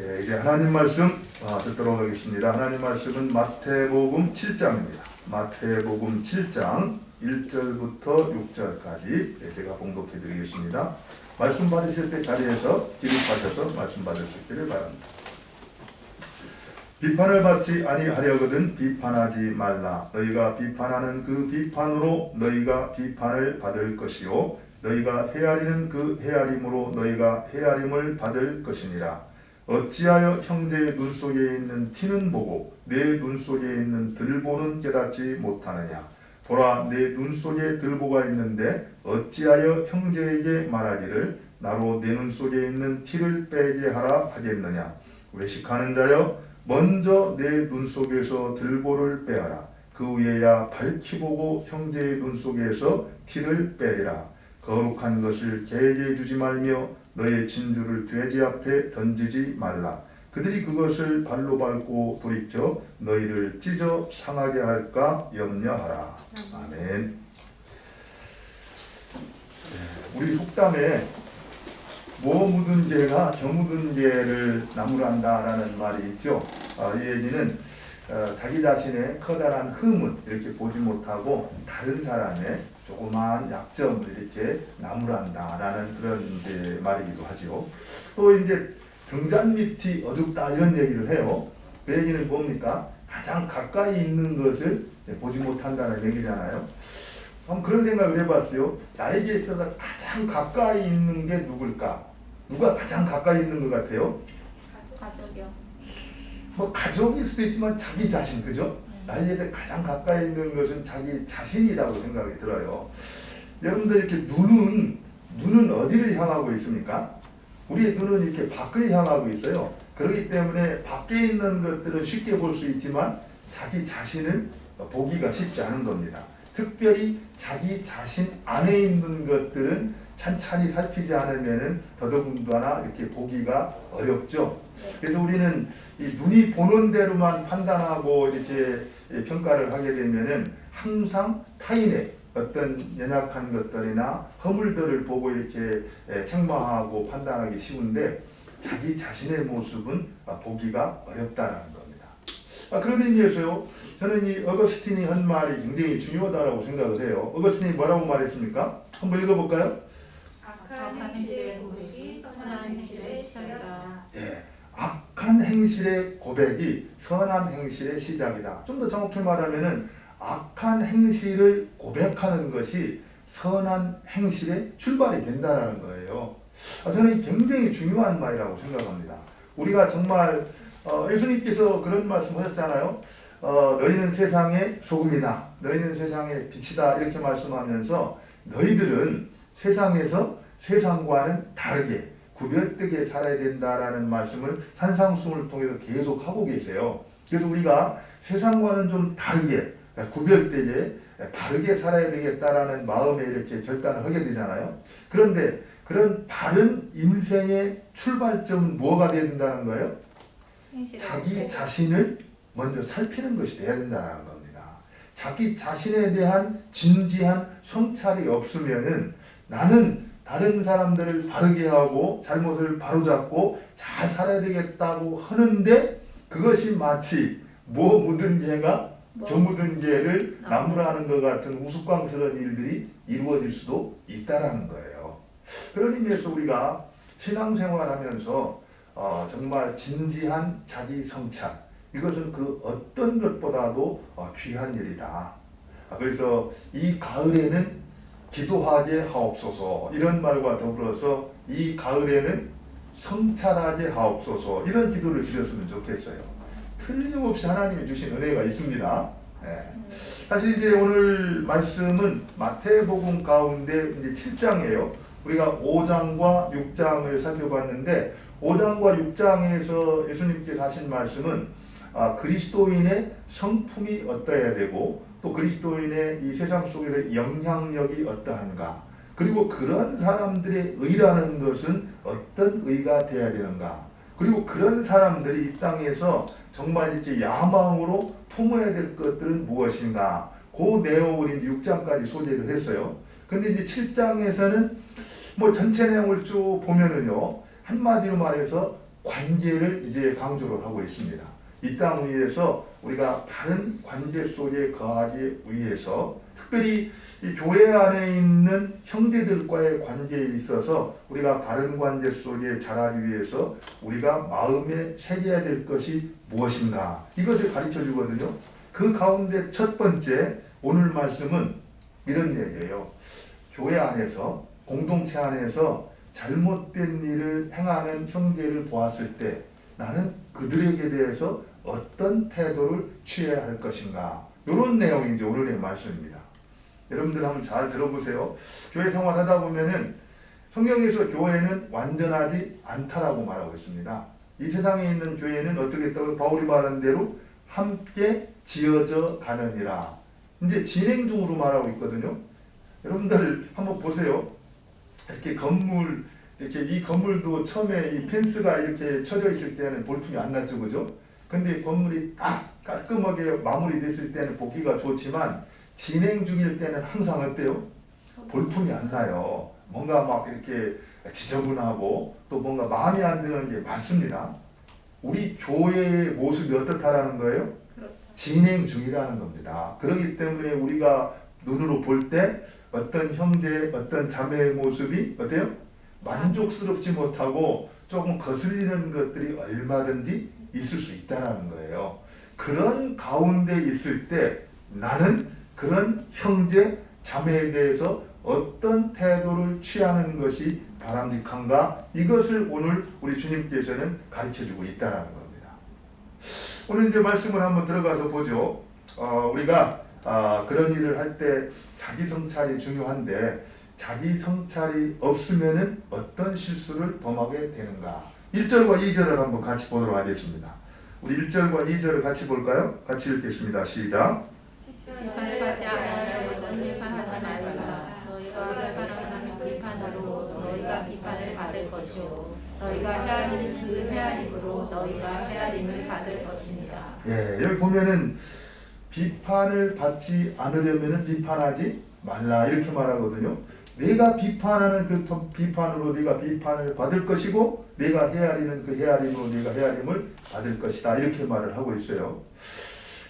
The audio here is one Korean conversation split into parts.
예, 이제 하나님 말씀 듣도록 하겠습니다. 하나님 말씀은 마태복음 7장입니다. 마태복음 7장 1절부터 6절까지 제가 봉독해 드리겠습니다. 말씀 받으실 때 자리에서 기립하셔서 말씀 받을 수 있기를 바랍니다. 비판을 받지 아니하려거든 비판하지 말라. 너희가 비판하는 그 비판으로 너희가 비판을 받을 것이요 너희가 헤아리는 그 헤아림으로 너희가 헤아림을 받을 것이니라. 어찌하여 형제의 눈 속에 있는 티는 보고 내 눈 속에 있는 들보는 깨닫지 못하느냐. 보라, 내 눈 속에 들보가 있는데 어찌하여 형제에게 말하기를 나로 내 눈 속에 있는 티를 빼게 하라 하겠느냐. 외식하는 자여, 먼저 내 눈 속에서 들보를 빼어라. 그 후에야 밝히 보고 형제의 눈 속에서 티를 빼리라. 거룩한 것을 개에게 주지 말며 너의 진주를 돼지 앞에 던지지 말라. 그들이 그것을 발로 밟고 돌이켜 너희를 찢어 상하게 할까 염려하라. 아멘. 우리 속담에 모 묻은 개가 저 묻은 개를 나무란다라는 말이 있죠. 이 얘기는 자기 자신의 커다란 흠은 이렇게 보지 못하고 다른 사람의 조그마한 약점을 이렇게 나무란다라는 그런 이제 말이기도 하죠. 또 이제 등잔 밑이 어둡다 이런 얘기를 해요. 그 얘기는 뭡니까? 가장 가까이 있는 것을 보지 못한다는 얘기잖아요. 한번 그런 생각을 해봤어요. 나에게 있어서 가장 가까이 있는 게 누굴까? 누가 가장 가까이 있는 것 같아요? 가족이요. 뭐 가족일 수도 있지만 자기 자신, 그죠? 나에게 가장 가까이 있는 것은 자기 자신이라고 생각이 들어요. 여러분들 이렇게 눈은 어디를 향하고 있습니까? 우리의 눈은 이렇게 밖을 향하고 있어요. 그렇기 때문에 밖에 있는 것들은 쉽게 볼 수 있지만 자기 자신을 보기가 쉽지 않은 겁니다. 특별히 자기 자신 안에 있는 것들은 찬찬히 살피지 않으면은 더더군다나 이렇게 보기가 어렵죠. 그래서 우리는 이 눈이 보는 대로만 판단하고 이렇게 평가를 하게 되면은 항상 타인의 어떤 연약한 것들이나 허물들을 보고 이렇게 책망하고 판단하기 쉬운데 자기 자신의 모습은 보기가 어렵다는 겁니다. 그런 의미에서요, 저는 이 어거스틴이 한 말이 굉장히 중요하다고 생각을 해요. 어거스틴이 뭐라고 말했습니까? 한번 읽어볼까요? 악한 행실의 고백이 선한 행실의 시작이다. 예, 악한 행실의 고백이 선한 행실의 시작이다. 좀 더 정확히 말하면은 악한 행실을 고백하는 것이 선한 행실의 출발이 된다는 거예요. 저는 굉장히 중요한 말이라고 생각합니다. 우리가 정말 예수님께서 그런 말씀하셨잖아요. 너희는 세상의 소금이나 너희는 세상의 빛이다 이렇게 말씀하면서 너희들은 세상에서 세상과는 다르게 구별되게 살아야 된다라는 말씀을 산상수훈을 통해서 계속 하고 계세요. 그래서 우리가 세상과는 좀 다르게 구별되게 바르게 살아야 되겠다라는 마음에 이렇게 결단을 하게 되잖아요. 그런데 그런 바른 인생의 출발점은 뭐가 되어야 된다는 거예요? 자기 자신을 먼저 살피는 것이 되어야 된다는 겁니다. 자기 자신에 대한 진지한 성찰이 없으면은 나는 다른 사람들을 바르게 하고 잘못을 바로잡고 잘 살아야 되겠다고 하는데 그것이 마치 뭐 묻은 개가 저 묻은 개를 나무라는 것 같은 우스꽝스러운 일들이 이루어질 수도 있다라는 거예요. 그런 의미에서 우리가 신앙생활하면서 정말 진지한 자기 성찰, 이것은 그 어떤 것보다도 귀한 일이다. 그래서 이 가을에는 기도하게 하옵소서 이런 말과 더불어서 이 가을에는 성찰하게 하옵소서 이런 기도를 드렸으면 좋겠어요. 틀림없이 하나님이 주신 은혜가 있습니다. 네. 사실 이제 오늘 말씀은 마태복음 가운데 이제 7장이에요. 우리가 5장과 6장을 살펴봤는데 5장과 6장에서 예수님께서 하신 말씀은 그리스도인의 성품이 어떠해야 되고 또 그리스도인의 이 세상 속에서 영향력이 어떠한가, 그리고 그런 사람들의 의라는 것은 어떤 의가 되어야 되는가, 그리고 그런 사람들이 이 땅에서 정말 이렇게 야망으로 품어야 될 것들은 무엇인가, 그 내용을 이제 6장까지 소개를 했어요. 근데 이제 7장에서는 뭐 전체 내용을 쭉 보면은요, 한마디로 말해서 관계를 이제 강조를 하고 있습니다. 이 땅 위에서 우리가 바른 관계 속에 거하기 위해서 특별히 이 교회 안에 있는 형제들과의 관계에 있어서 우리가 바른 관계 속에 자라기 위해서 우리가 마음에 새겨야 될 것이 무엇인가 이것을 가르쳐 주거든요. 그 가운데 첫 번째 오늘 말씀은 이런 얘기예요. 교회 안에서 공동체 안에서 잘못된 일을 행하는 형제를 보았을 때 나는 그들에게 대해서 어떤 태도를 취해야 할 것인가 이런 내용이 이제 오늘의 말씀입니다. 여러분들 한번 잘 들어보세요. 교회 생활하다 보면은 성경에서 교회는 완전하지 않다라고 말하고 있습니다. 이 세상에 있는 교회는 어떻게 했다고 바울이 말한 대로 함께 지어져 가느니라. 이제 진행 중으로 말하고 있거든요. 여러분들 한번 보세요. 이렇게 건물 이렇게 이 건물도 처음에 이 펜스가 이렇게 쳐져 있을 때는 볼품이 안 났죠, 그죠? 근데 건물이 딱 깔끔하게 마무리됐을 때는 보기가 좋지만 진행 중일 때는 항상 어때요? 볼품이 안 나요. 뭔가 막 이렇게 지저분하고 또 뭔가 마음에 안 드는 게 많습니다. 우리 교회의 모습이 어떻다라는 거예요? 진행 중이라는 겁니다. 그렇기 때문에 우리가 눈으로 볼 때 어떤 형제, 어떤 자매의 모습이 어때요? 만족스럽지 못하고 조금 거슬리는 것들이 얼마든지 있을 수 있다는 거예요. 그런 가운데 있을 때 나는 그런 형제, 자매에 대해서 어떤 태도를 취하는 것이 바람직한가? 이것을 오늘 우리 주님께서는 가르쳐주고 있다는 겁니다. 오늘 이제 말씀을 한번 들어가서 보죠. 우리가 그런 일을 할 때 자기 성찰이 중요한데 자기 성찰이 없으면은 어떤 실수를 범하게 되는가? 1절과 2절을 한번 같이 보도록 하겠습니다. 우리 1절과 2절을 같이 볼까요? 같이 읽겠습니다. 시작. 비판하지 않으면 비판하지 말라. 너희가 비판하는 비판으로 너희가 비판을 받을 것이요 너희가 헤아리는 그 헤아림으로 너희가 헤아림을 받을 것입니다. 예, 여기 보면은 비판을 받지 않으려면 비판하지 말라 이렇게 말하거든요. 내가 비판하는 그 비판으로 네가 비판을 받을 것이고 내가 헤아리는 그 헤아림으로 네가 헤아림을 받을 것이다 이렇게 말을 하고 있어요.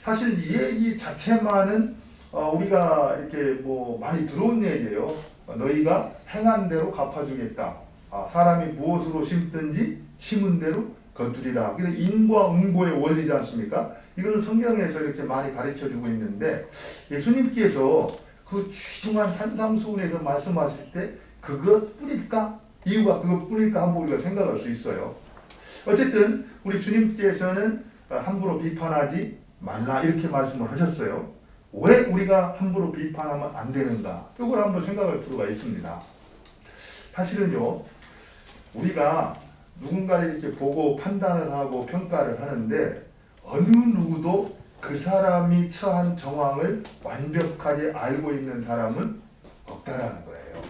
사실 이 얘기 자체만은 우리가 이렇게 뭐 많이 들어온 얘기예요. 너희가 행한 대로 갚아주겠다. 사람이 무엇으로 심든지 심은 대로 거두리라. 그래서 인과 응보의 원리지 않습니까? 이거는 성경에서 이렇게 많이 가르쳐주고 있는데 예수님께서 그 귀중한 산상수훈에서 말씀하실 때 그것 뿐일까? 이유가 그것 뿐일까? 한번 우리가 생각할 수 있어요. 어쨌든 우리 주님께서는 함부로 비판하지 말라 이렇게 말씀을 하셨어요. 왜 우리가 함부로 비판하면 안 되는가? 이걸 한번 생각할 필요가 있습니다. 사실은요, 우리가 누군가를 이렇게 보고 판단을 하고 평가를 하는데 어느 누구도 그 사람이 처한 정황을 완벽하게 알고 있는 사람은 없다라는 거예요.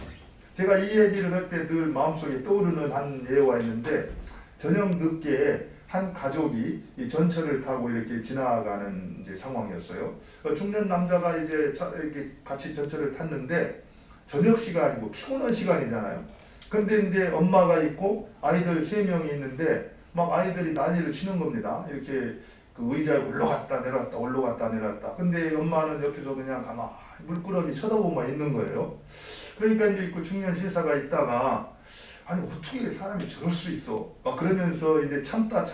제가 이 얘기를 할 때 늘 마음속에 떠오르는 한 예가 있는데 저녁 늦게 한 가족이 이 전철을 타고 이렇게 지나가는 이제 상황이었어요. 중년 남자가 이제 이렇게 같이 전철을 탔는데 저녁 시간이고 피곤한 시간이잖아요. 근데 이제 엄마가 있고 아이들 3명이 있는데 막 아이들이 난리를 치는 겁니다. 이렇게 그 의자에 올라갔다 내려갔다 올라갔다 내려갔다. 근데 엄마는 옆에서 그냥 가만히 물끄러미 쳐다보고만 있는 거예요. 그러니까 이제 그 중년 신사가 있다가 아니 어떻게 사람이 저럴 수 있어? 그러면서 이제 참다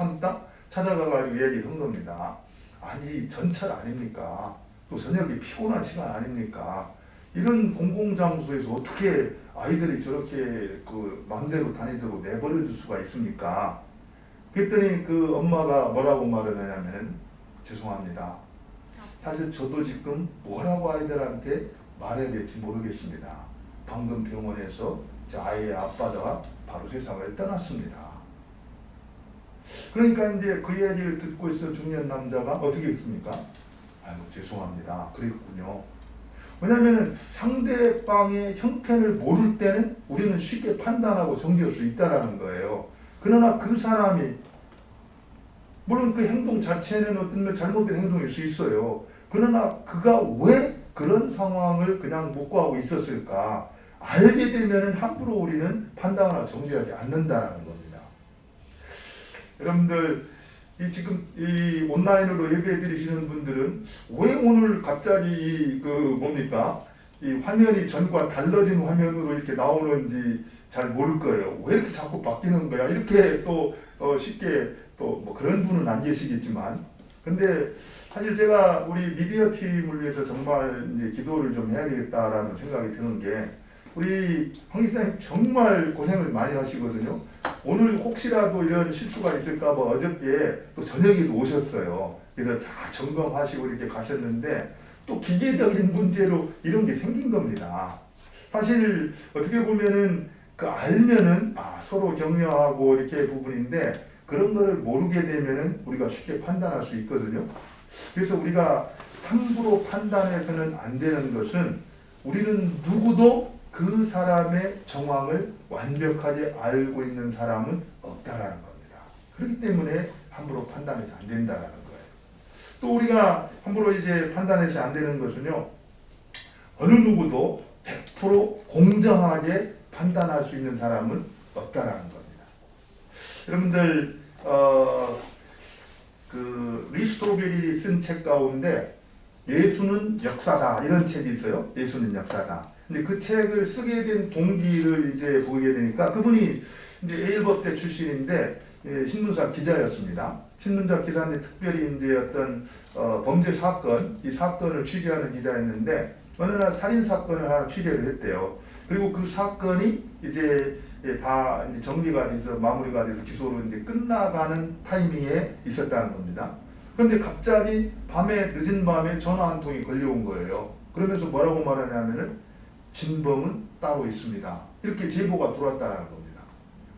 찾아가가지고 얘기를 한 겁니다. 아니 전철 아닙니까? 또 저녁에 피곤한 시간 아닙니까? 이런 공공장소에서 어떻게 아이들이 저렇게 그 마음대로 다니도록 내버려 둘 수가 있습니까? 그랬더니 그 엄마가 뭐라고 말을 하냐면 죄송합니다. 사실 저도 지금 뭐라고 아이들한테 말해야 될지 모르겠습니다. 방금 병원에서 제 아이의 아빠가 바로 세상을 떠났습니다. 그러니까 이제 그 이야기를 듣고 있던 중년 남자가 어떻게 했습니까? 아이고 죄송합니다. 그랬군요. 왜냐하면 상대방의 형편을 모를 때는 우리는 쉽게 판단하고 정지할 수 있다는 거예요. 그러나 그 사람이 물론 그 행동 자체는 어떤 잘못된 행동일 수 있어요. 그러나 그가 왜 그런 상황을 그냥 묵고하고 있었을까? 알게 되면 함부로 우리는 판단하거나 정지하지 않는다는 겁니다. 여러분들 이 지금 이 온라인으로 예배 드리시는 분들은 왜 오늘 갑자기 그 뭡니까? 이 화면이 전과 달라진 화면으로 이렇게 나오는지 잘 모를 거예요. 왜 이렇게 자꾸 바뀌는 거야? 이렇게 또 쉽게 또 뭐 그런 분은 안 계시겠지만, 근데 사실 제가 우리 미디어 팀을 위해서 정말 이제 기도를 좀 해야 되겠다라는 생각이 드는 게, 우리 황 기사님 정말 고생을 많이 하시거든요. 오늘 혹시라도 이런 실수가 있을까봐 어저께 또 저녁에도 오셨어요. 그래서 다 점검하시고 이렇게 가셨는데, 또 기계적인 문제로 이런 게 생긴 겁니다. 사실 어떻게 보면은 그 알면은 서로 격려하고 이렇게 부분인데, 그런 거를 모르게 되면은 우리가 쉽게 판단할 수 있거든요. 그래서 우리가 함부로 판단해서는 안 되는 것은, 우리는 누구도 그 사람의 정황을 완벽하게 알고 있는 사람은 없다라는 겁니다. 그렇기 때문에 함부로 판단해서 안 된다라는 거예요. 또 우리가 함부로 이제 판단해서 안 되는 것은요, 어느 누구도 100% 공정하게 판단할 수 있는 사람은 없다라는 겁니다. 여러분들 그 리스토벨이 쓴 책 가운데 예수는 역사다 이런 책이 있어요. 예수는 역사다. 근데 그 책을 쓰게 된 동기를 이제 보게 되니까, 그분이 이제 예일법대 출신인데 신문사 기자였습니다. 신문사 기자인데 특별히 이제 어떤 범죄 사건, 이 사건을 취재하는 기자였는데, 어느 날 살인 사건을 하나 취재를 했대요. 그리고 그 사건이 이제 다 이제 정리가 돼서 마무리가 돼서 기소로 이제 끝나가는 타이밍에 있었다는 겁니다. 그런데 갑자기 늦은 밤에 전화 한 통이 걸려온 거예요. 그러면서 뭐라고 말하냐면은 진범은 따로 있습니다. 이렇게 제보가 들어왔다는 겁니다.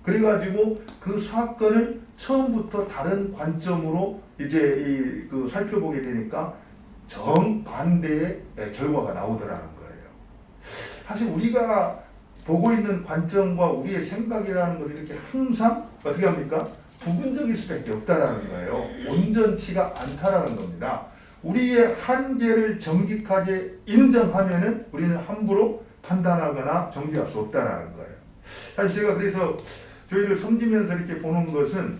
그래가지고 그 사건을 처음부터 다른 관점으로 이제 그 살펴보게 되니까 정반대의 결과가 나오더라는 거예요. 사실 우리가 보고 있는 관점과 우리의 생각이라는 것이 이렇게 항상 어떻게 합니까? 부분적일 수밖에 없다라는 거예요. 온전치가 않다라는 겁니다. 우리의 한계를 정직하게 인정하면은 우리는 함부로 판단하거나 정지할 수 없다라는 거예요. 사실 제가 그래서 저희를 섬기면서 이렇게 보는 것은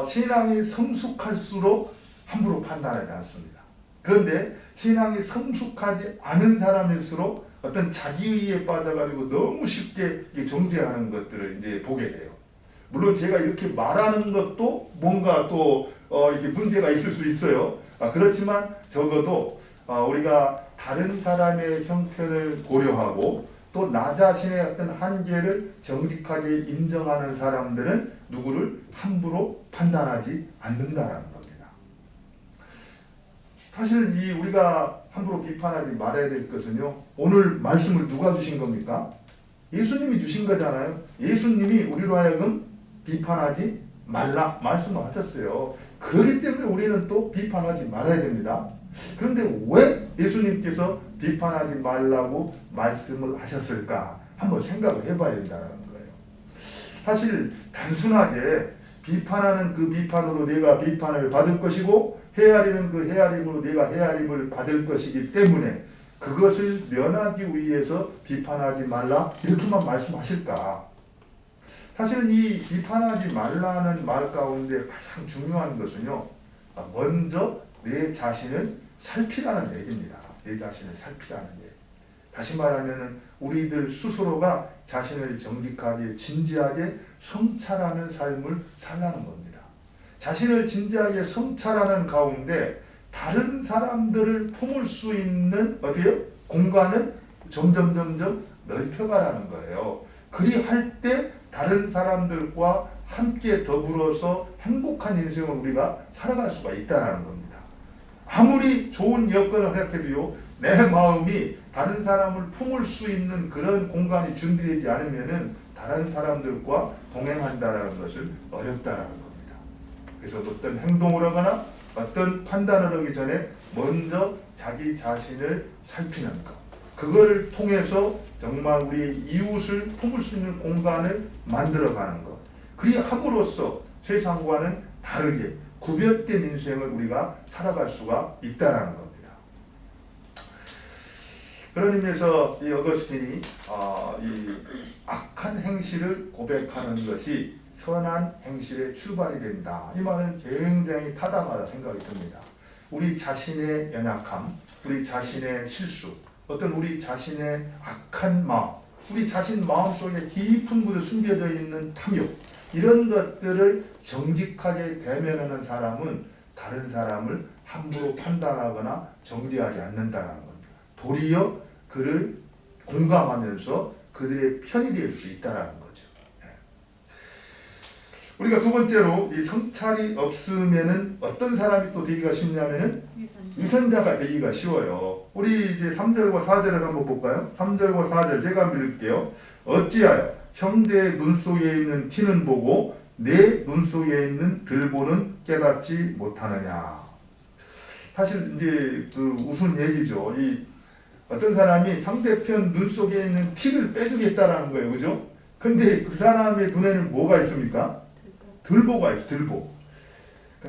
신앙이 성숙할수록 함부로 판단하지 않습니다. 그런데 신앙이 성숙하지 않은 사람일수록 어떤 자기의에 빠져가지고 너무 쉽게 정죄하는 것들을 이제 보게 돼요. 물론 제가 이렇게 말하는 것도 뭔가 또 이렇게 문제가 있을 수 있어요. 그렇지만 적어도 우리가 다른 사람의 형편을 고려하고 또 나 자신의 어떤 한계를 정직하게 인정하는 사람들은 누구를 함부로 판단하지 않는다라는 겁니다. 사실 이 우리가 함부로 비판하지 말아야 될 것은요, 오늘 말씀을 누가 주신 겁니까? 예수님이 주신 거잖아요. 예수님이 우리로 하여금 비판하지 말라 말씀을 하셨어요. 그렇기 때문에 우리는 또 비판하지 말아야 됩니다. 그런데 왜 예수님께서 비판하지 말라고 말씀을 하셨을까? 한번 생각을 해봐야 된다는 거예요. 사실 단순하게 비판하는 그 비판으로 내가 비판을 받을 것이고 헤아리는 그 헤아림으로 내가 헤아림을 받을 것이기 때문에 그것을 면하기 위해서 비판하지 말라 이렇게만 말씀하실까? 사실은 이 비판하지 말라는 말 가운데 가장 중요한 것은요, 먼저 내 자신을 살피라는 얘기입니다. 내 자신을 살피라는 얘기. 다시 말하면 우리들 스스로가 자신을 정직하게 진지하게 성찰하는 삶을 살라는 겁니다. 자신을 진지하게 성찰하는 가운데 다른 사람들을 품을 수 있는 어때요? 공간을 점점 넓혀가라는 거예요. 그리할 때 다른 사람들과 함께 더불어서 행복한 인생을 우리가 살아갈 수가 있다는 겁니다. 아무리 좋은 여건을 생각해도요, 내 마음이 다른 사람을 품을 수 있는 그런 공간이 준비되지 않으면은 다른 사람들과 동행한다는 것을 어렵다는 겁니다. 그래서 어떤 행동을 하거나 어떤 판단을 하기 전에 먼저 자기 자신을 살피는 것. 그걸 통해서 정말 우리 이웃을 품을 수 있는 공간을 만들어가는 것. 그리함으로써 세상과는 다르게 구별된 인생을 우리가 살아갈 수가 있다는 겁니다. 그런 의미에서 이 어거스틴이 이 악한 행실을 고백하는 것이 선한 행실의 출발이 된다. 이 말은 굉장히 타당하다 생각이 듭니다. 우리 자신의 연약함, 우리 자신의 실수, 어떤 우리 자신의 악한 마음, 우리 자신 마음속에 깊은 곳에 숨겨져 있는 탐욕, 이런 것들을 정직하게 대면하는 사람은 다른 사람을 함부로 판단하거나 정죄하지 않는다는 겁니다. 도리어 그를 공감하면서 그들의 편이 될 수 있다는 거죠. 우리가 두 번째로 이 성찰이 없으면은 어떤 사람이 또 되기가 쉽냐면은 위선자가 되기가 쉬워요. 우리 이제 3절과 4절을 한번 볼까요? 3절과 4절 제가 한번 읽을게요. 어찌하여 형제의 눈 속에 있는 티는 보고 내 눈 속에 있는 들보는 깨닫지 못하느냐. 사실 이제 그 우스운 얘기죠. 이 어떤 사람이 상대편 눈 속에 있는 티를 빼주겠다라는 거예요, 그죠? 근데 그 사람의 눈에는 뭐가 있습니까? 들보가 있어, 들보.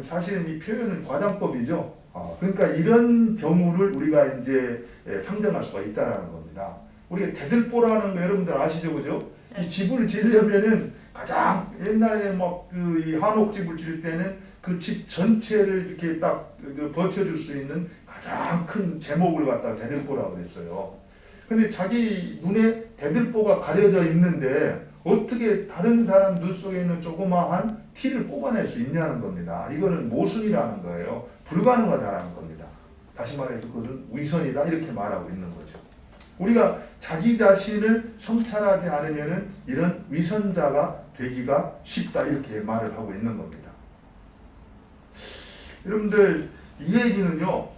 사실은 이 표현은 과장법이죠. 그러니까 이런 경우를 우리가 이제 상정할 수가 있다는 겁니다. 우리가 대들보라는 거 여러분들 아시죠, 그죠? 이 집을 지으려면은 가장 옛날에 막 그 이 한옥집을 지을 때는 그 집 전체를 이렇게 딱 버텨줄 수 있는 가장 큰 제목을 갖다가 대들보라고 그랬어요. 근데 자기 눈에 대들보가 가려져 있는데 어떻게 다른 사람 눈 속에 있는 조그마한 티를 뽑아낼 수 있냐는 겁니다. 이거는 모순이라는 거예요. 불가능하다는 겁니다. 다시 말해서 그것은 위선이다 이렇게 말하고 있는 거죠. 우리가 자기 자신을 성찰하지 않으면 이런 위선자가 되기가 쉽다 이렇게 말을 하고 있는 겁니다. 여러분들 이 얘기는요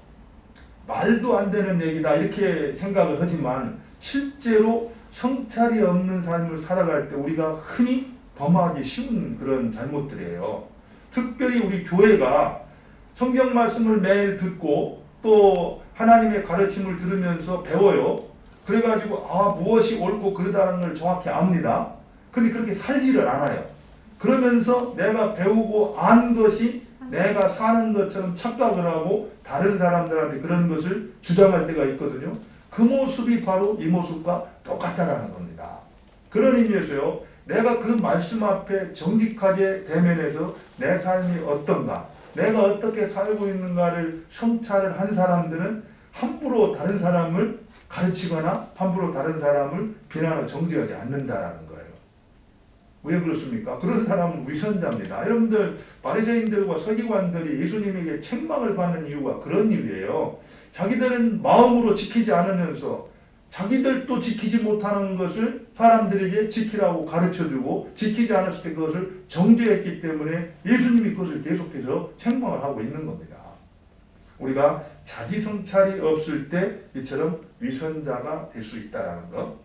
말도 안 되는 얘기다 이렇게 생각을 하지만 실제로 성찰이 없는 삶을 살아갈 때 우리가 흔히 범하기 쉬운 그런 잘못들이에요. 특별히 우리 교회가 성경 말씀을 매일 듣고 또 하나님의 가르침을 들으면서 배워요. 그래가지고 무엇이 옳고 그르다는 걸 정확히 압니다. 근데 그렇게 살지를 않아요. 그러면서 내가 배우고 안 것이 내가 사는 것처럼 착각을 하고 다른 사람들한테 그런 것을 주장할 때가 있거든요. 그 모습이 바로 이 모습과 똑같다라는 겁니다. 그런 의미에서요. 내가 그 말씀 앞에 정직하게 대면해서 내 삶이 어떤가, 내가 어떻게 살고 있는가를 성찰을 한 사람들은 함부로 다른 사람을 가르치거나 함부로 다른 사람을 비난하고 정죄하지 않는다라는 거예요. 왜 그렇습니까? 그런 사람은 위선자입니다. 여러분들 바리새인들과 서기관들이 예수님에게 책망을 받는 이유가 그런 이유예요. 자기들은 마음으로 지키지 않으면서 자기들도 지키지 못하는 것을 사람들에게 지키라고 가르쳐주고 지키지 않았을 때 그것을 정죄했기 때문에 예수님이 그것을 계속해서 책망을 하고 있는 겁니다. 우리가 자기 성찰이 없을 때 이처럼 위선자가 될 수 있다는 것.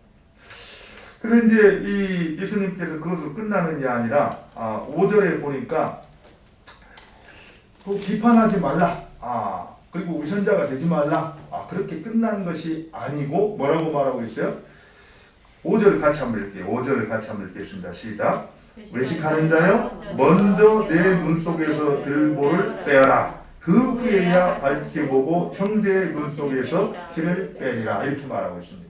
그래서 이제 이 예수님께서 그것으로 끝나는 게 아니라 5절에 보니까 비판하지 말라. 그리고 위선자가 되지 말라. 그렇게 끝난 것이 아니고 뭐라고 말하고 있어요? 5절을 같이 한번 읽게요. 5절을 같이 한번 읽겠습니다. 시작. 외식하는 자여 먼저 내 눈 속에서 들보를 빼어라. 그 후에야 밝히 보고 형제의 눈 속에서 티를 빼리라. 이렇게 말하고 있습니다.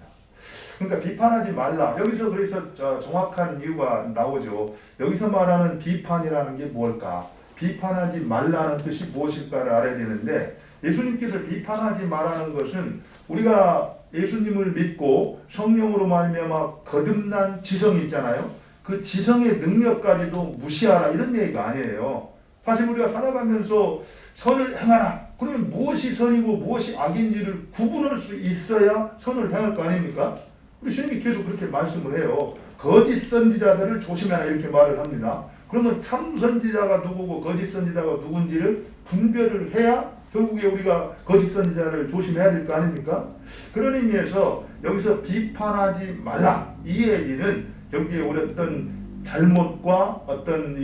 그러니까 비판하지 말라. 여기서 그래서 정확한 이유가 나오죠. 여기서 말하는 비판이라는 게 뭘까? 비판하지 말라는 뜻이 무엇일까를 알아야 되는데 예수님께서 비판하지 말라는 것은 우리가 예수님을 믿고 성령으로 말미암아 거듭난 지성이 있잖아요. 그 지성의 능력까지도 무시하라 이런 얘기가 아니에요. 사실 우리가 살아가면서 선을 행하라. 그러면 무엇이 선이고 무엇이 악인지를 구분할 수 있어야 선을 행할 거 아닙니까? 우리 주님이 계속 그렇게 말씀을 해요. 거짓 선지자들을 조심해라 이렇게 말을 합니다. 그러면 참 선지자가 누구고 거짓 선지자가 누군지를 분별을 해야 결국에 우리가 거짓 선지자를 조심해야 될 거 아닙니까? 그런 의미에서 여기서 비판하지 말라 이 얘기는 여기에 우리 어떤 잘못과 어떤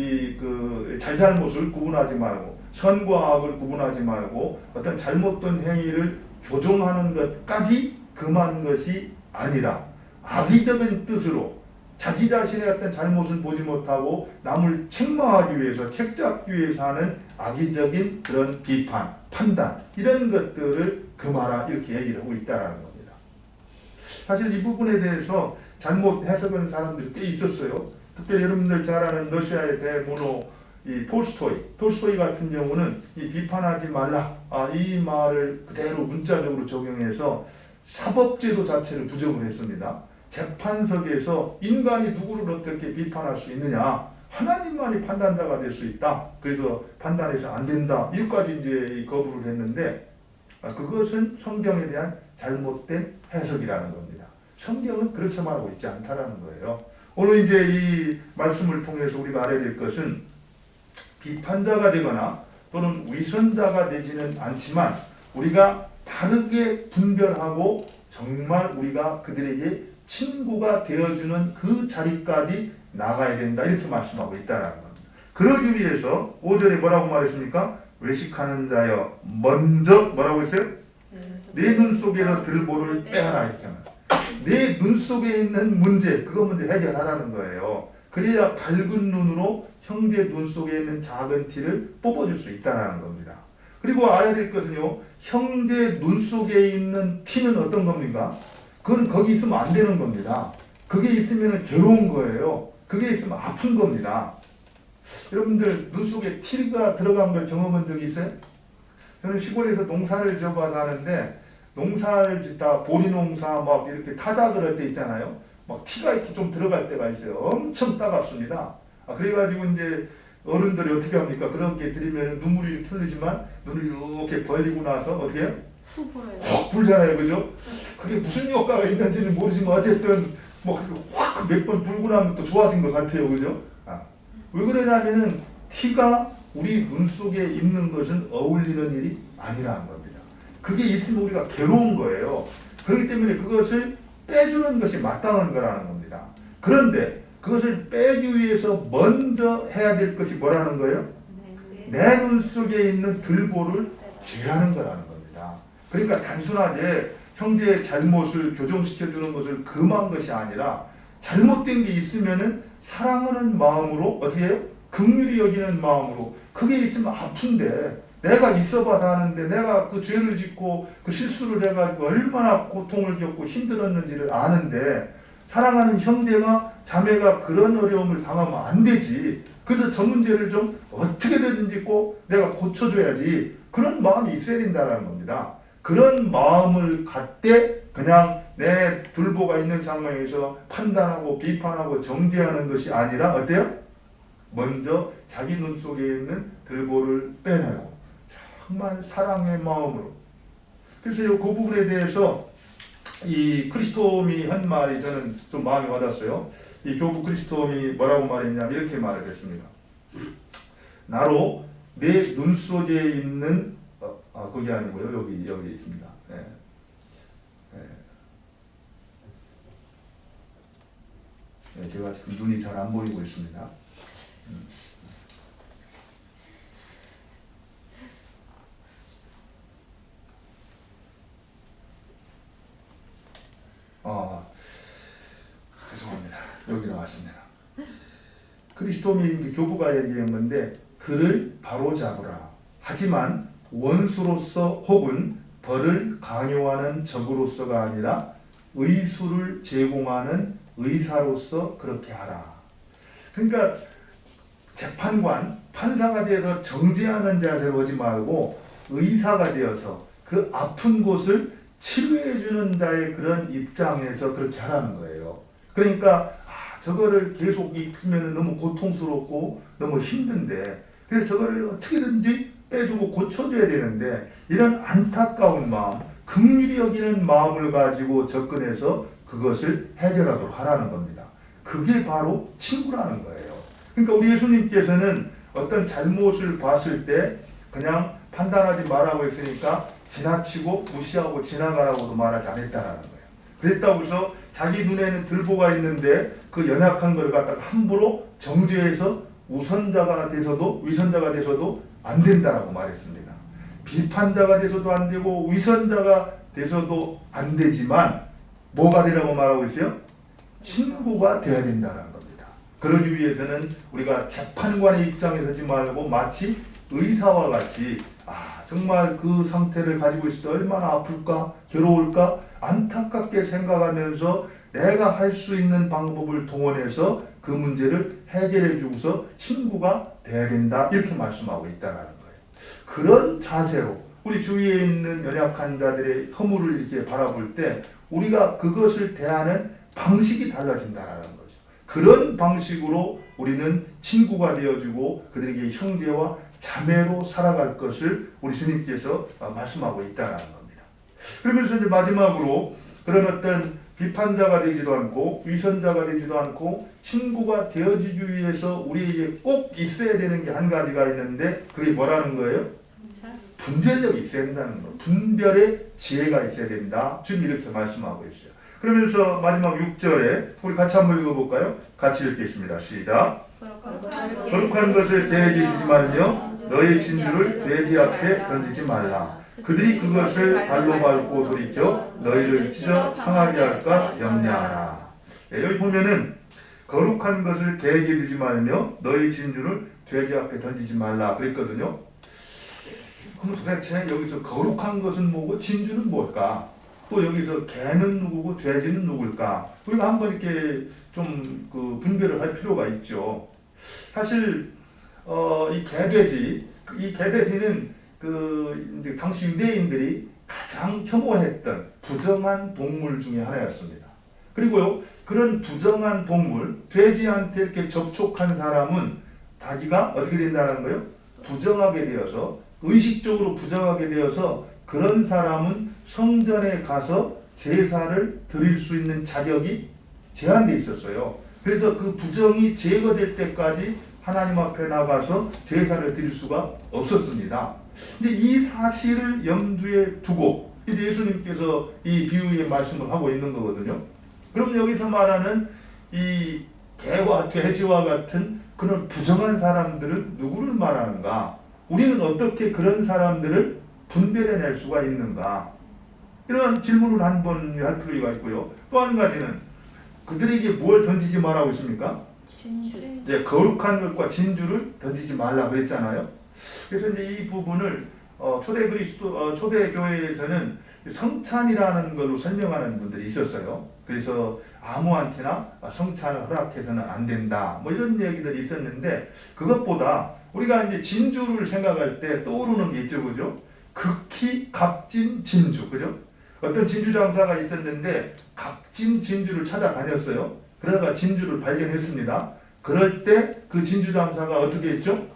잘잘못을 구분하지 말고 선과 악을 구분하지 말고 어떤 잘못된 행위를 교정하는 것까지 금한 것이 아니라 악의적인 뜻으로 자기 자신의 어떤 잘못을 보지 못하고 남을 책망하기 위해서 책잡기 위해서 하는 악의적인 그런 비판, 판단 이런 것들을 금하라 이렇게 얘기를 하고 있다는 겁니다. 사실 이 부분에 대해서 잘못 해석하는 사람들이 꽤 있었어요. 특별히 여러분들 잘 아는 러시아의 대문호 이 톨스토이 같은 경우는 이 비판하지 말라 이 말을 그대로 문자적으로 적용해서 사법제도 자체를 부정을 했습니다. 재판석에서 인간이 누구를 어떻게 비판할 수 있느냐, 하나님만이 판단자가 될 수 있다. 그래서 판단해서 안 된다. 이것까지 이제 거부를 했는데 그것은 성경에 대한 잘못된 해석이라는 겁니다. 성경은 그렇게 말하고 있지 않다라는 거예요. 오늘 이제 이 말씀을 통해서 우리가 알아야 될 것은 비판자가 되거나 또는 위선자가 되지는 않지만 우리가 바르게 분별하고 정말 우리가 그들에게 친구가 되어주는 그 자리까지 나가야 된다. 이렇게 말씀하고 있다는 겁니다. 그러기 위해서 5절에 뭐라고 말했습니까? 외식하는 자여 먼저 뭐라고 했어요? 내 눈 속에서 들보를 빼라 이렇게 말합니다. 내 눈 속에 있는 문제 그거 먼저 해결하라는 거예요. 그래야 밝은 눈으로 형제 눈 속에 있는 작은 티를 뽑아줄 수 있다는 겁니다. 그리고 알아야 될 것은요, 형제 눈 속에 있는 티는 어떤 겁니까? 그건 거기 있으면 안 되는 겁니다. 그게 있으면 괴로운 거예요. 그게 있으면 아픈 겁니다. 여러분들 눈 속에 티가 들어간 걸 경험한 적 있어요? 저는 시골에서 농사를 지어봐서 하는데 농사를 짓다 보리 농사 막 이렇게 타작을 할 때 있잖아요. 막 티가 이렇게 좀 들어갈 때가 있어요. 엄청 따갑습니다. 그래가지고 이제 어른들이 어떻게 합니까? 그렇게 드리면 눈물이 틀리지만 눈을 이렇게 벌리고 나서 어떻게 해요? 확 불잖아요. 그죠? 그게 무슨 효과가 있는지는 모르지만 어쨌든 뭐 확 몇 번 불고 나면 또 좋아진 것 같아요. 그죠? 왜 그러냐면은 티가 우리 눈 속에 있는 것은 어울리는 일이 아니라는 겁니다. 그게 있으면 우리가 괴로운 거예요. 그렇기 때문에 그것을 빼주는 것이 마땅한 거라는 겁니다. 그런데 그것을 빼기 위해서 먼저 해야 될 것이 뭐라는 거예요? 내 눈 속에 있는 들보를 제하는 거라는 겁니다. 그러니까 단순하게 형제의 잘못을 교정시켜주는 것을 금한 것이 아니라 잘못된 게 있으면은 사랑하는 마음으로 어떻게 해요? 긍휼히 여기는 마음으로 그게 있으면 아픈데 내가 있어봐서 하는데 내가 그 죄를 짓고 그 실수를 해가지고 얼마나 고통을 겪고 힘들었는지를 아는데 사랑하는 형제가 자매가 그런 어려움을 당하면 안 되지. 그래서 저 문제를 좀 어떻게든지 꼭 내가 고쳐줘야지. 그런 마음이 있어야 된다는 겁니다. 그런 마음을 갖되 그냥 내 들보가 있는 상황에서 판단하고 비판하고 정죄하는 것이 아니라 어때요? 먼저 자기 눈 속에 있는 들보를 빼내고 정말 사랑의 마음으로. 그래서 그 부분에 대해서 이 크리스토움이 한 말이 저는 좀 마음에 와닿았어요. 이 교부 크리스토움이 뭐라고 말했냐면 이렇게 말을 했습니다. 나로 내 눈 속에 있는 그게 아니고요. 여기 있습니다. 제가 지금 눈이 잘 안 보이고 있습니다. 죄송합니다. 여기 나왔습니다. 크리스토미 교부가 얘기한 건데 그를 바로잡으라. 하지만 원수로서 혹은 벌을 강요하는 적으로서가 아니라 의수를 제공하는 의사로서 그렇게 하라. 그러니까 재판관, 판사가 되어서 정죄하는 자세로 오지 말고 의사가 되어서 그 아픈 곳을 치료해주는 자의 그런 입장에서 그렇게 하라는 거예요. 그러니까 저거를 계속 있으면 너무 고통스럽고 너무 힘든데 그래서 저거를 어떻게든지 빼주고 고쳐줘야 되는데 이런 안타까운 마음, 긍휼히 여기는 마음을 가지고 접근해서 그것을 해결하도록 하라는 겁니다. 그게 바로 친구라는 거예요. 그러니까 우리 예수님께서는 어떤 잘못을 봤을 때 그냥 판단하지 말라고 했으니까 지나치고 무시하고 지나가라고도 말하지 않았다는 거예요. 그랬다고 해서 자기 눈에는 들보가 있는데 그 연약한 걸 갖다가 함부로 정죄해서 우선자가 돼서도 위선자가 돼서도 안 된다라고 말했습니다. 비판자가 돼서도 안 되고 위선자가 돼서도 안 되지만 뭐가 되라고 말하고 있어요? 친구가 돼야 된다는 겁니다. 그러기 위해서는 우리가 재판관의 입장에 서지 말고 마치 의사와 같이 정말 그 상태를 가지고 있을 때 얼마나 아플까 괴로울까 안타깝게 생각하면서 내가 할 수 있는 방법을 동원해서 그 문제를 해결해 주고서 친구가 돼야 된다 이렇게 말씀하고 있다는 거예요. 그런 자세로 우리 주위에 있는 연약한 자들의 허물을 이렇게 바라볼 때 우리가 그것을 대하는 방식이 달라진다는 거죠. 그런 방식으로 우리는 친구가 되어주고 그들에게 형제와 자매로 살아갈 것을 우리 주님께서 말씀하고 있다는 겁니다. 그러면서 이제 마지막으로 그런 어떤 비판자가 되지도 않고 위선자가 되지도 않고 친구가 되어지기 위해서 우리에게 꼭 있어야 되는 게 한 가지가 있는데 그게 뭐라는 거예요? 분별력이 있어야 된다는 거예요. 분별의 지혜가 있어야 된다. 주님 이렇게 말씀하고 있어요. 그러면서 마지막 6절에 우리 같이 한번 읽어볼까요? 같이 읽겠습니다. 시작. 거룩한 것을 계획에 두지 말며 너의 진주를 돼지 앞에 던지지 말라. 그들이 그것을 발로 밟고 돌이켜 너희를 찢어 상하게 할까 염려하라. 여기 보면은 거룩한 것을 계획에 두지 말며 너희 진주를 돼지 앞에 던지지 말라 그랬거든요. 그럼 도대체 여기서 거룩한 것은 뭐고 진주는 뭘까? 또 여기서 개는 누구고 돼지는 누굴까? 우리가 한번 이렇게 좀 그 분별을 할 필요가 있죠. 사실 이 개돼지는 그 이제 당시 유대인들이 가장 혐오했던 부정한 동물 중에 하나였습니다. 그리고요 그런 부정한 동물 돼지한테 이렇게 접촉한 사람은 자기가 어떻게 된다는 거예요? 부정하게 되어서 의식적으로 부정하게 되어서 그런 사람은 성전에 가서 제사를 드릴 수 있는 자격이 제한되어 있었어요. 그래서 그 부정이 제거될 때까지 하나님 앞에 나가서 제사를 드릴 수가 없었습니다. 근데 이 사실을 염두에 두고 이제 예수님께서 이 비유의 말씀을 하고 있는 거거든요. 그럼 여기서 말하는 이 개와 돼지와 같은 그런 부정한 사람들은 누구를 말하는가? 우리는 어떻게 그런 사람들을 분별해낼 수가 있는가? 이런 질문을 한번 할 필요가 있고요. 또 한 가지는 그들에게 뭘 던지지 말라고 했습니까? 진주. 네, 거룩한 것과 진주를 던지지 말라 그랬잖아요. 그래서 이제 이 부분을 초대 교회에서는 성찬이라는 걸로 설명하는 분들이 있었어요. 그래서 아무한테나 성찬을 허락해서는 안 된다. 뭐 이런 얘기들이 있었는데 그것보다 우리가 이제 진주를 생각할 때 떠오르는 게 있죠, 그죠? 극히 값진 진주, 그죠? 어떤 진주 장사가 있었는데 값진 진주를 찾아다녔어요. 그러다가 진주를 발견했습니다. 그럴 때 그 진주 장사가 어떻게 했죠?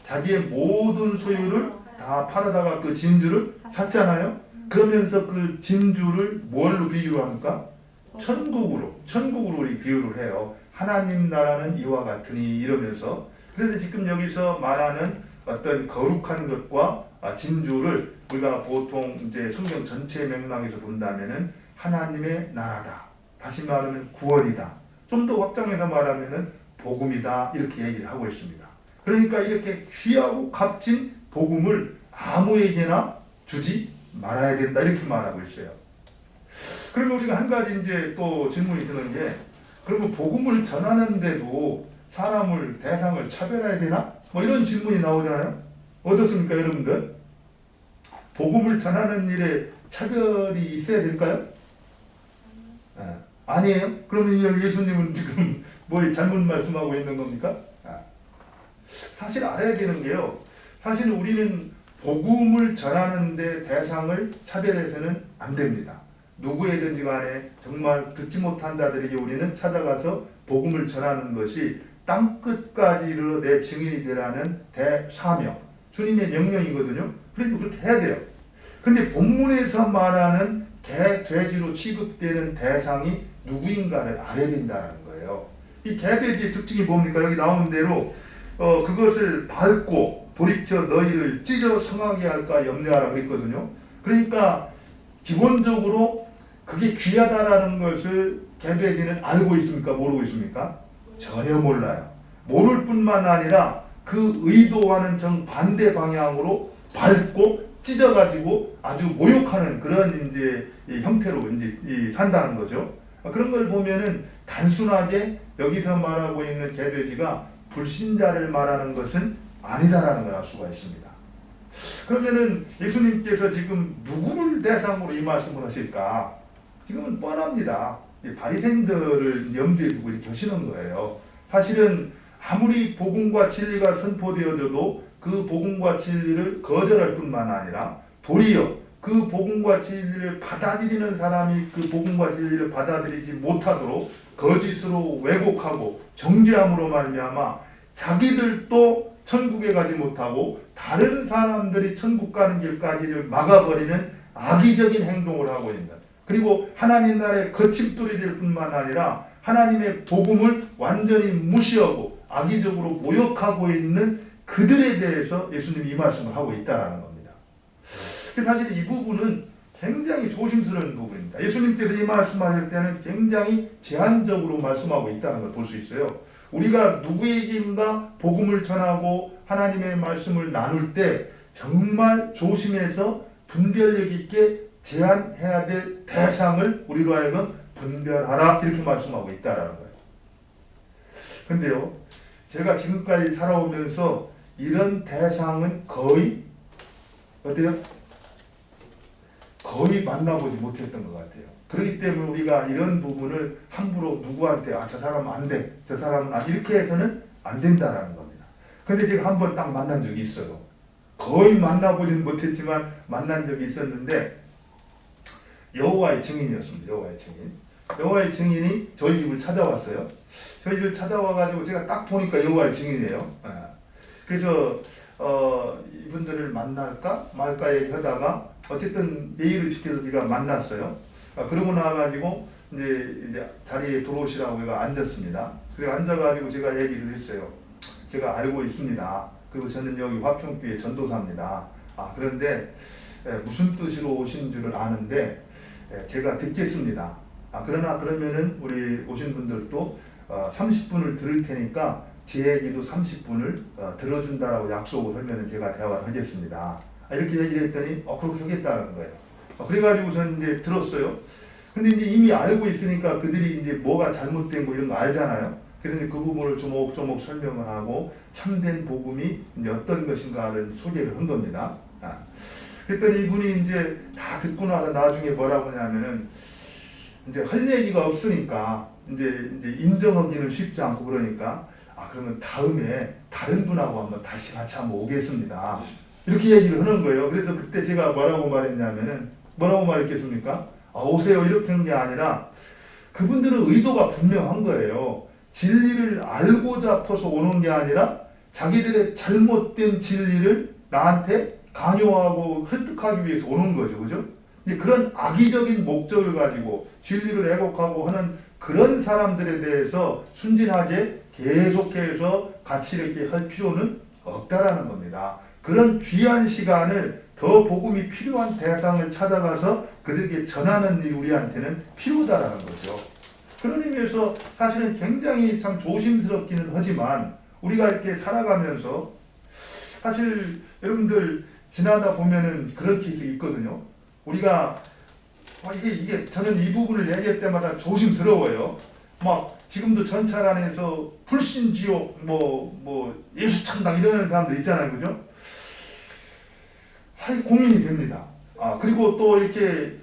자기의 모든 소유를 다 팔아다가 그 진주를 샀잖아요. 그러면서 그 진주를 뭘로 비유를 합니까? 천국으로 우리 비유를 해요. 하나님 나라는 이와 같으니 이러면서. 그래서 지금 여기서 말하는 어떤 거룩한 것과 진주를 우리가 보통 이제 성경 전체 맥락에서 본다면은 하나님의 나라다. 다시 말하면 구원이다. 좀 더 확장해서 말하면은 복음이다. 이렇게 얘기를 하고 있습니다. 그러니까 이렇게 귀하고 값진 복음을 아무에게나 주지 말아야 된다. 이렇게 말하고 있어요. 그리고 우리가 한 가지 이제 또 질문이 드는 게 그러면 복음을 전하는데도 사람을 대상을 차별해야 되나? 뭐 이런 질문이 나오잖아요. 어떻습니까, 여러분들? 복음을 전하는 일에 차별이 있어야 될까요? 아니에요? 그러면 예수님은 지금 뭐 잘못 말씀하고 있는 겁니까? 사실 알아야 되는 게요. 사실 우리는 복음을 전하는데 대상을 차별해서는 안 됩니다. 누구에든지 간에 정말 듣지 못한 자들에게 우리는 찾아가서 복음을 전하는 것이 땅끝까지 이르러 내 증인이 되라는 대사명, 주님의 명령이거든요. 그러니까 그렇게 해야 돼요. 근데 본문에서 말하는 개, 돼지로 취급되는 대상이 누구인가를 알아야 된다는 거예요. 이 개, 돼지의 특징이 뭡니까? 여기 나오는 대로 그것을 밟고 돌이켜 너희를 찢어 성하게 할까 염려하라고 했거든요. 그러니까 기본적으로 그게 귀하다라는 것을 개, 돼지는 알고 있습니까? 모르고 있습니까? 전혀 몰라요. 모를 뿐만 아니라 그 의도와는 정반대 방향으로 밟고 찢어가지고 아주 모욕하는 그런 이제 이 형태로 이제 산다는 거죠. 그런 걸 보면은 단순하게 여기서 말하고 있는 개돼지가 불신자를 말하는 것은 아니다라는 걸 알 수가 있습니다. 그러면은 예수님께서 지금 누구를 대상으로 이 말씀을 하실까? 지금은 뻔합니다. 바리새인들을 염두에 두고 이렇게 하시는 거예요. 사실은 아무리 복음과 진리가 선포되어져도 그 복음과 진리를 거절할 뿐만 아니라 도리어 그 복음과 진리를 받아들이는 사람이 그 복음과 진리를 받아들이지 못하도록 거짓으로 왜곡하고 정죄함으로 말미암아 자기들도 천국에 가지 못하고 다른 사람들이 천국 가는 길까지를 막아버리는 악의적인 행동을 하고 있는, 그리고 하나님 나라의 거침돌이 될 뿐만 아니라 하나님의 복음을 완전히 무시하고 악의적으로 모욕하고 있는 그들에 대해서 예수님이 이 말씀을 하고 있다는 겁니다. 사실 이 부분은 굉장히 조심스러운 부분입니다. 예수님께서 이 말씀하실 때는 굉장히 제한적으로 말씀하고 있다는 걸 볼 수 있어요. 우리가 누구에게인가 복음을 전하고 하나님의 말씀을 나눌 때 정말 조심해서 분별력 있게 제한해야 될 대상을 우리로 하여금 분별하라, 이렇게 말씀하고 있다는 거예요. 근데요, 제가 지금까지 살아오면서 이런 대상은 거의 어때요? 거의 만나보지 못했던 것 같아요. 그렇기 때문에 우리가 이런 부분을 함부로 누구한테 저 사람은 안 돼, 저 사람은 이렇게 해서는 안 된다라는 겁니다. 근데 제가 한번 딱 만난 적이 있어요. 거의 만나보지는 못했지만 만난 적이 있었는데 여호와의 증인이었습니다. 여호와의 증인이 저희 집을 찾아왔어요. 저희 집을 찾아와가지고 제가 딱 보니까 여호와의 증인이에요. 그래서 이분들을 만날까 말까 얘기하다가 어쨌든 예의를 지켜서 제가 만났어요. 그러고 나와가지고 이제 자리에 들어오시라고 제가 앉았습니다. 그리고 앉아가지고 제가 얘기를 했어요. 제가 알고 있습니다. 그리고 저는 여기 화평교회 전도사입니다. 그런데 무슨 뜻으로 오신 줄을 아는데 제가 듣겠습니다. 그러나 그러면은 우리 오신 분들도 30분을 들을 테니까 제 얘기도 30분을 들어준다라고 약속을 하면은 제가 대화를 하겠습니다. 이렇게 얘기를 했더니 그렇게 하겠다는 거예요. 그래가지고 저는 이제 들었어요. 근데 이제 이미 알고 있으니까 그들이 이제 뭐가 잘못된 거 이런 거 알잖아요. 그래서 그 부분을 조목조목 설명을 하고 참된 복음이 이제 어떤 것인가를 소개를 한 겁니다. 그랬더니 이분이 이제 다 듣고 나서 나중에 뭐라고 하냐면은 이제 할 얘기가 없으니까 이제 인정하기는 쉽지 않고 그러니까 그러면 다음에 다른 분하고 한번 다시 같이 한번 오겠습니다. 이렇게 얘기를 하는 거예요. 그래서 그때 제가 뭐라고 말했냐면은 뭐라고 말했겠습니까? 오세요 이렇게 한 게 아니라 그분들은 의도가 분명한 거예요. 진리를 알고자 퍼서 오는 게 아니라 자기들의 잘못된 진리를 나한테 강요하고 설득하기 위해서 오는 거죠. 그죠? 그런 악의적인 목적을 가지고 진리를 왜곡하고 하는 그런 사람들에 대해서 순진하게 계속해서 같이 이렇게 할 필요는 없다라는 겁니다. 그런 귀한 시간을 더 복음이 필요한 대상을 찾아가서 그들에게 전하는 일이 우리한테는 필요하다라는 거죠. 그런 의미에서 사실은 굉장히 참 조심스럽기는 하지만 우리가 이렇게 살아가면서 사실 여러분들 지나다 보면은 그런 케이스 있거든요. 우리가 이게 저는 이 부분을 얘기할 때마다 조심스러워요. 막 지금도 전철 안에서 불신지옥 뭐 예수창당 이러는 사람들 있잖아요. 그죠? 고민이 됩니다. 그리고 또 이렇게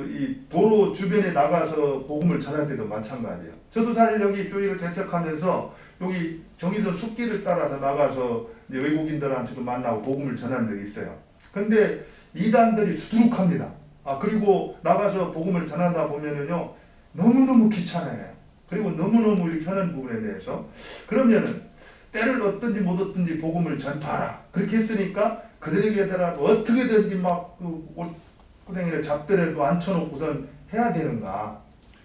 이 도로 주변에 나가서 복음을 전할 때도 마찬가지예요. 저도 사실 여기 교회를 개척하면서 여기 경의선 숲길을 따라서 나가서 이제 외국인들한테도 만나고 복음을 전한 적이 있어요. 근데 이단들이 수두룩합니다. 그리고 나가서 복음을 전하다 보면은요 너무너무 귀찮아요. 그리고 너무너무 이렇게 하는 부분에 대해서 그러면은 때를 얻든지 못 얻든지 복음을 전파하라. 그렇게 했으니까 그들에게더라도 어떻게든지 막 옷구덩이를 잡더라도 앉혀놓고선 해야 되는가.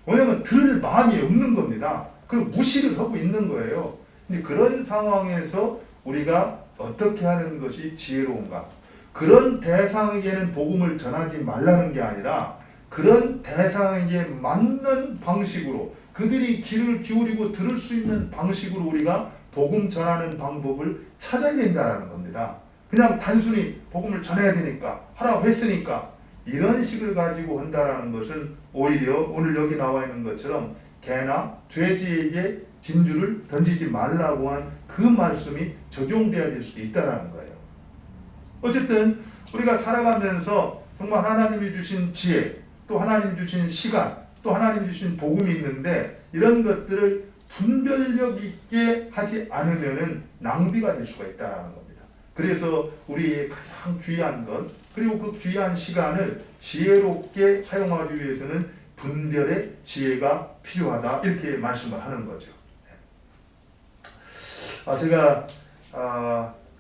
왜냐면 들을 마음이 없는 겁니다. 그리고 무시를 하고 있는 거예요. 근데 그런 상황에서 우리가 어떻게 하는 것이 지혜로운가. 그런 대상에게는 복음을 전하지 말라는 게 아니라 그런 대상에게 맞는 방식으로 그들이 귀를 기울이고 들을 수 있는 방식으로 우리가 복음 전하는 방법을 찾아야 된다는 겁니다. 그냥 단순히 복음을 전해야 되니까 하라고 했으니까 이런 식을 가지고 한다는 것은 오히려 오늘 여기 나와 있는 것처럼 개나 돼지에게 진주를 던지지 말라고 한 그 말씀이 적용돼야 될 수도 있다는 거예요. 어쨌든 우리가 살아가면서 정말 하나님이 주신 지혜, 또 하나님 주신 시간, 또 하나님 주신 복음이 있는데 이런 것들을 분별력 있게 하지 않으면은 낭비가 될 수가 있다는 겁니다. 그래서 우리의 가장 귀한 것, 그리고 그 귀한 시간을 지혜롭게 사용하기 위해서는 분별의 지혜가 필요하다, 이렇게 말씀을 하는 거죠. 제가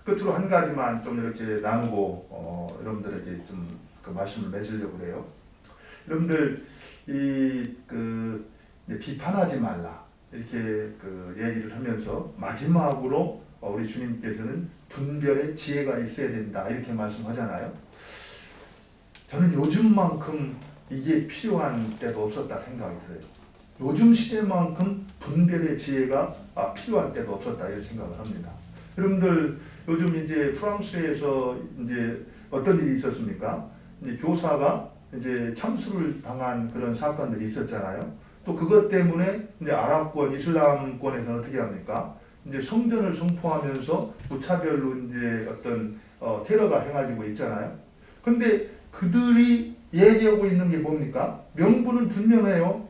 끝으로 한 가지만 좀 이렇게 나누고 여러분들에게 좀 그 말씀을 맺으려고 그래요. 여러분들 비판하지 말라, 이렇게 그 얘기를 하면서 마지막으로 우리 주님께서는 분별의 지혜가 있어야 된다, 이렇게 말씀하잖아요. 저는 요즘만큼 이게 필요한 때도 없었다 생각이 들어요. 요즘 시대만큼 분별의 지혜가 필요한 때도 없었다, 이런 생각을 합니다. 여러분들 요즘 이제 프랑스에서 이제 어떤 일이 있었습니까? 이제 교사가 이제 참수를 당한 그런 사건들이 있었잖아요. 또 그것 때문에 이제 아랍권, 이슬람권에서는 어떻게 합니까? 이제 성전을 선포하면서 무차별로 이제 어떤 테러가 행해지고 있잖아요. 근데 그들이 얘기하고 있는 게 뭡니까? 명분은 분명해요.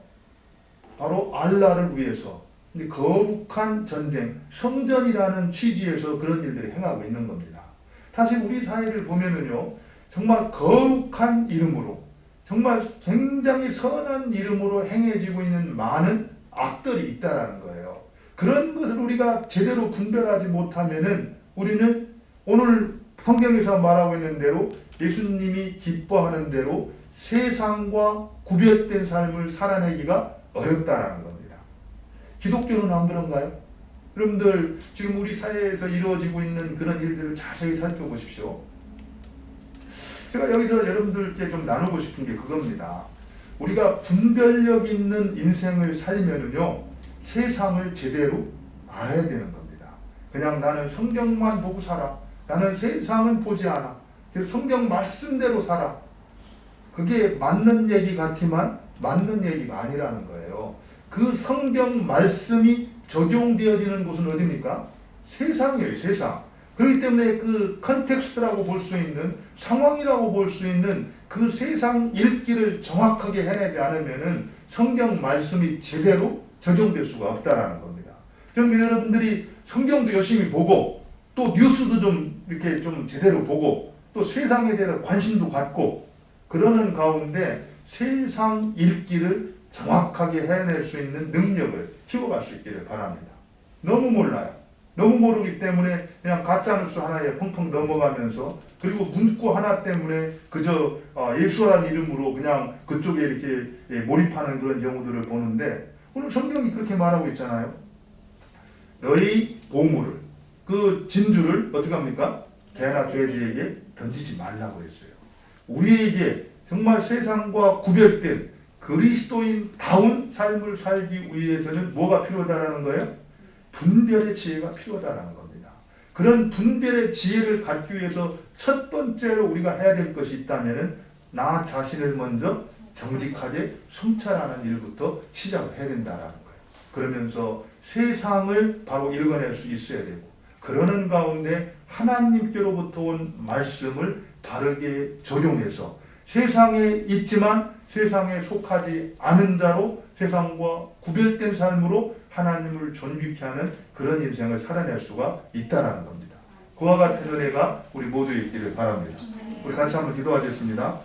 바로 알라를 위해서. 근데 거룩한 전쟁, 성전이라는 취지에서 그런 일들을 행하고 있는 겁니다. 사실 우리 사회를 보면은요, 정말 거룩한 이름으로, 정말 굉장히 선한 이름으로 행해지고 있는 많은 악들이 있다라는 거예요. 그런 것을 우리가 제대로 분별하지 못하면은 우리는 오늘 성경에서 말하고 있는 대로 예수님이 기뻐하는 대로 세상과 구별된 삶을 살아내기가 어렵다라는 겁니다. 기독교는 안 그런가요? 여러분들 지금 우리 사회에서 이루어지고 있는 그런 일들을 자세히 살펴보십시오. 제가 여기서 여러분들께 좀 나누고 싶은 게 그겁니다. 우리가 분별력 있는 인생을 살면은요, 세상을 제대로 알아야 되는 겁니다. 그냥 나는 성경만 보고 살아, 나는 세상은 보지 않아, 그래서 성경 말씀대로 살아, 그게 맞는 얘기 같지만 맞는 얘기가 아니라는 거예요. 그 성경 말씀이 적용되어지는 곳은 어디입니까? 세상이에요, 세상. 그렇기 때문에 그 컨텍스트라고 볼 수 있는, 상황이라고 볼 수 있는 그 세상 읽기를 정확하게 해내지 않으면은 성경 말씀이 제대로 적용될 수가 없다라는 겁니다. 그러면 여러분들이 성경도 열심히 보고, 또 뉴스도 좀 이렇게 좀 제대로 보고, 또 세상에 대해서 관심도 갖고, 그러는 가운데 세상 읽기를 정확하게 해낼 수 있는 능력을 키워갈 수 있기를 바랍니다. 너무 몰라요. 너무 모르기 때문에 그냥 가짜뉴스 하나에 펑펑 넘어가면서, 그리고 문구 하나 때문에 그저 예수라는 이름으로 그냥 그쪽에 이렇게 몰입하는 그런 경우들을 보는데, 오늘 성경이 그렇게 말하고 있잖아요. 너희 보물을, 그 진주를 어떻게 합니까? 개나 돼지에게 던지지 말라고 했어요. 우리에게 정말 세상과 구별된 그리스도인다운 삶을 살기 위해서는 뭐가 필요하다는 거예요? 분별의 지혜가 필요하다는 겁니다. 그런 분별의 지혜를 갖기 위해서 첫 번째로 우리가 해야 될 것이 있다면 나 자신을 먼저 정직하게 성찰하는 일부터 시작을 해야 된다는 거예요. 그러면서 세상을 바로 읽어낼 수 있어야 되고, 그러는 가운데 하나님께로부터 온 말씀을 바르게 적용해서 세상에 있지만 세상에 속하지 않은 자로 세상과 구별된 삶으로 하나님을 존귀케 하는 그런 인생을 살아낼 수가 있다는 겁니다. 그와 같은 은혜가 우리 모두에 있기를 바랍니다. 우리 같이 한번 기도하겠습니다.